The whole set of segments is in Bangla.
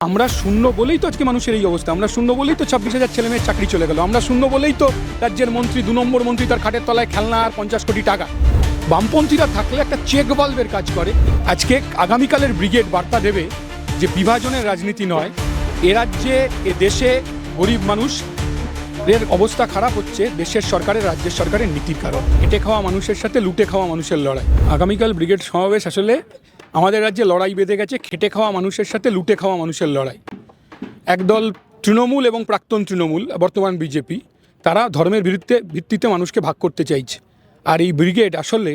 আমরা শূন্য বলেই তো আজকে মানুষের এই অবস্থা। আমরা শূন্য বলেই তো 26,000 ছেলে মেয়ের চাকরি চলে গেল। আমরা শূন্য বলেই তো রাজ্যের মন্ত্রী 2 নম্বর মন্ত্রী তার খাটের তলায় খেলনা আর 50 কোটি টাকা। বামপন্থীরা থাকলে একটা চেক বাল্বের কাজ করে। আজকে আগামীকালের ব্রিগেড বার্তা দেবে যে বিভাজনের রাজনীতি নয়, এ রাজ্যে এ দেশে গরিব মানুষ এর অবস্থা খারাপ হচ্ছে দেশের সরকারের রাজ্যের সরকারের নীতির কারণ। খেটে খাওয়া মানুষের সাথে লুটে খাওয়া মানুষের লড়াই। আগামীকাল ব্রিগেড সমাবেশ আসলে আমাদের রাজ্যে লড়াই বেঁধে গেছে খেটে খাওয়া মানুষের সাথে লুটে খাওয়া মানুষের লড়াই। একদল তৃণমূল এবং প্রাক্তন তৃণমূল বর্তমান বিজেপি তারা ধর্মের ভিত্তিতে মানুষকে ভাগ করতে চাইছে। আর এই ব্রিগেড আসলে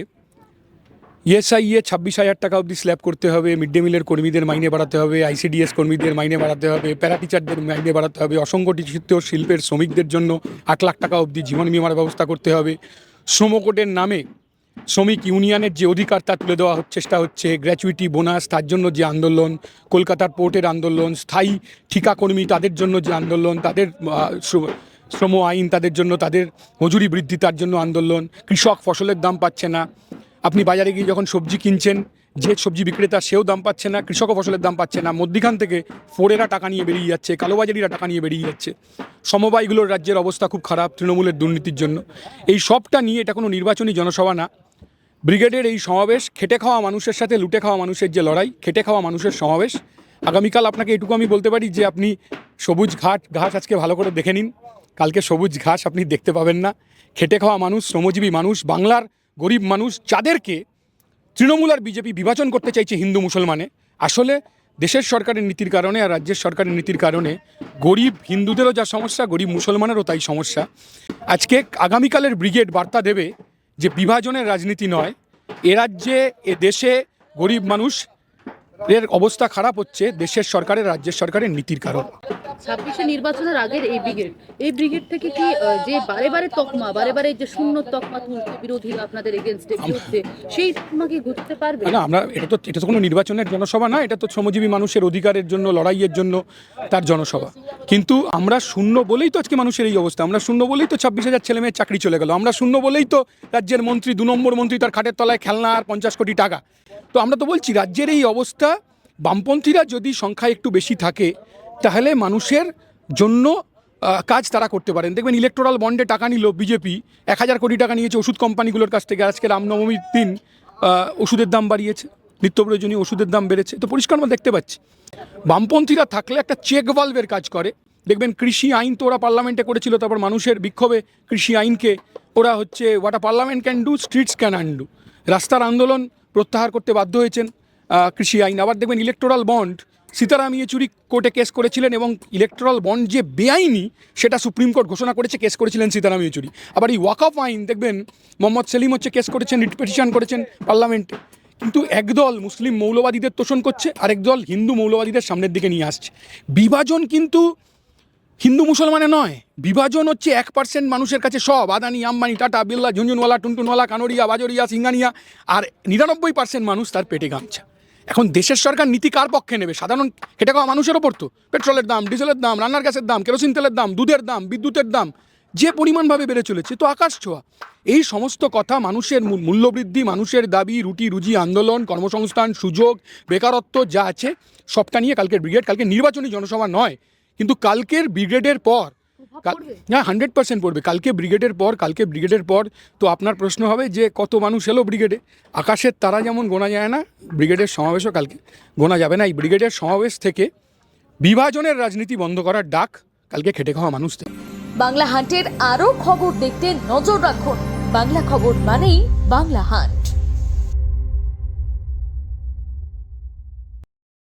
ইএসআইএ 26,000 টাকা অবধি স্ল্যাব করতে হবে, মিড ডে মিলের কর্মীদের মাইনে বাড়াতে হবে, আইসিডিএস কর্মীদের মাইনে বাড়াতে হবে, প্যারা টিচারদের মাইনে বাড়াতে হবে, অসংগঠিত শিল্পের শ্রমিকদের জন্য 8 লাখ টাকা অবধি জীবন বিমার ব্যবস্থা করতে হবে, শ্রম কোডের নামে শ্রমিক ইউনিয়নের যে অধিকার তা তুলে দেওয়া চেষ্টা হচ্ছে, গ্র্যাচুইটি বোনাস তার জন্য যে আন্দোলন, কলকাতার পোর্টের আন্দোলন, স্থায়ী ঠিকাকর্মী তাদের জন্য যে আন্দোলন, তাদের শ্রম আইন তাদের জন্য, তাদের মজুরি বৃদ্ধি তার জন্য আন্দোলন, কৃষক ফসলের দাম পাচ্ছে না। আপনি বাজারে গিয়ে যখন সবজি কিনছেন, যে সবজি বিক্রেতা সেও দাম পাচ্ছে না, কৃষকও ফসলের দাম পাচ্ছে না, মধ্যিখান থেকে ফোরেরা টাকা নিয়ে বেরিয়ে যাচ্ছে, কালোবাজারিরা টাকা নিয়ে বেরিয়ে যাচ্ছে। সমবায়গুলোর রাজ্যের অবস্থা খুব খারাপ তৃণমূলের দুর্নীতির জন্য। এই সবটা নিয়ে এটা কোনো নির্বাচনী জনসভা না। ব্রিগেডের এই সমাবেশ খেটে খাওয়া মানুষের সাথে লুটে খাওয়া মানুষের যে লড়াই, খেটে খাওয়া মানুষের সমাবেশ। আগামীকাল আপনাকে এটুকু আমি বলতে পারি যে আপনি সবুজ ঘাস আজকে ভালো করে দেখে নিন, কালকে সবুজ ঘাস আপনি দেখতে পাবেন না। খেটে খাওয়া মানুষ, শ্রমজীবী মানুষ, বাংলার গরিব মানুষ, যাদেরকে তৃণমূল আর বিজেপি বিভাজন করতে চাইছে হিন্দু মুসলমানে, আসলে দেশের সরকারের নীতির কারণে আর রাজ্যের সরকারের নীতির কারণে গরিব হিন্দুদেরও যা সমস্যা, গরিব মুসলমানেরও তাই সমস্যা। আজকে আগামীকালের ব্রিগেড বার্তা দেবে যে বিভাজনের রাজনীতি নয়, এ রাজ্যে এ দেশে গরিব মানুষ এর অবস্থা খারাপ হচ্ছে দেশের সরকারের রাজ্যের সরকারের নীতির কারণ। 26 নির্বাচনের আগের এই ব্রিগেড থেকে কি যে বারে যে শূন্য তকমা তুলছে বিরোধীরা আপনাদের এগেইনস্টে বিরুদ্ধে, সেই তকমা কি ঘুরতে পারবে না, আমরা এটা তো কোনো নির্বাচনের জনসভা না, এটা তো শ্রমজীবী মানুষের অধিকারের জন্য লড়াইয়ের জন্য তার জনসভা। কিন্তু আমরা শূন্য বলেই তো আজকে মানুষের এই অবস্থা। আমরা শূন্য বলেই তো 26,000 ছেলে মেয়ের চাকরি চলে গেল। আমরা শূন্য বলেই তো রাজ্যের মন্ত্রী 2 নম্বর মন্ত্রী তার খাটের তলায় খেলনা আর 50 কোটি টাকা। তো আমরা তো বলছি রাজ্যের এই অবস্থা, বামপন্থীরা যদি সংখ্যা একটু বেশি থাকে তাহলে মানুষের জন্য কাজ তারা করতে পারেন। দেখবেন ইলেকটোরাল বন্ডে টাকা নিল বিজেপি, 1000 কোটি টাকা নিয়েছে ওষুধ কোম্পানিগুলোর কাছ থেকে। আজকে রামনবমীর দিন ওষুধের দাম বাড়িয়েছে, নিত্য প্রয়োজনীয় ওষুধের দাম বেড়েছে। তো পরিষ্কার আমরা দেখতে পাচ্ছি বামপন্থীরা থাকলে একটা চেক বাল্বের কাজ করে। দেখবেন কৃষি আইন তো ওরা পার্লামেন্টে করেছিল, তারপর মানুষের বিক্ষোভে কৃষি আইনকে ওরা what a parliament can do streets can undo, রাস্তার আন্দোলন প্রত্যাহার করতে বাধ্য হয়েছেন কৃষি আইন। আবার দেখবেন ইলেকটোরাল বন্ড, সীতারাম ইয়েচুরি কোর্টে কেস করেছিলেন এবং ইলেকটোরাল বন্ড যে বেআইনি সেটা সুপ্রিম কোর্ট ঘোষণা করেছে, কেস করেছিলেন সীতারাম ইয়েচুরি। আবার এই ওয়াকফ আইন দেখবেন মোহাম্মদ সেলিম কেস করেছেন, রিট পিটিশন করেছেন পার্লামেন্টে। কিন্তু একদল মুসলিম মৌলবাদীদের তোষণ করছে, আরেক দল হিন্দু মৌলবাদীদের সামনের দিকে নিয়ে আসছে। বিভাজন কিন্তু হিন্দু মুসলমানে নয়, বিভাজন হচ্ছে 1% মানুষের কাছে সব, আদানি আম্বানি টাটা বিড়লা ঝুনঝুনওয়ালা টুনটুনওয়ালা কানোরিয়া বাজরিয়া সিঙ্গানিয়া, আর 99% মানুষ তার পেটে গামছা। এখন দেশের সরকার নীতি কার পক্ষে নেবে? সাধারণ খেটে খাওয়া মানুষের ওপর তো। পেট্রোলের দাম, ডিজেলের দাম, রান্নার গ্যাসের দাম, কেরোসিন তেলের দাম, দুধের দাম, বিদ্যুতের দাম যে পরিমাণভাবে বেড়ে চলেছে তো আকাশ ছোঁয়া। এই সমস্ত কথা, মানুষের মূল্যবৃদ্ধি, মানুষের দাবি, রুটি রুজি আন্দোলন, কর্মসংস্থান, সুযোগ, বেকারত্ব যা আছে সবটা নিয়ে কালকের ব্রিগেড। কালকে নির্বাচনী জনসভা নয়, কিন্তু কালকের ব্রিগেডের পর হ্যাঁ 100% পড়বে। কালকে ব্রিগেডের পর তো আপনার প্রশ্ন হবে যে কত মানুষ এলো ব্রিগেডে। আকাশের তারা যেমন গোনা যায় না, ব্রিগেডের সমাবেশও কালকে গোনা যাবে না। এই ব্রিগেডের সমাবেশ থেকে বিভাজনের রাজনীতি বন্ধ করার ডাক কালকে খেটে খাওয়া মানুষদের। বাংলা হান্টের আরও খবর দেখতে নজর রাখুন। বাংলা খবর মানেই বাংলা হান্ট।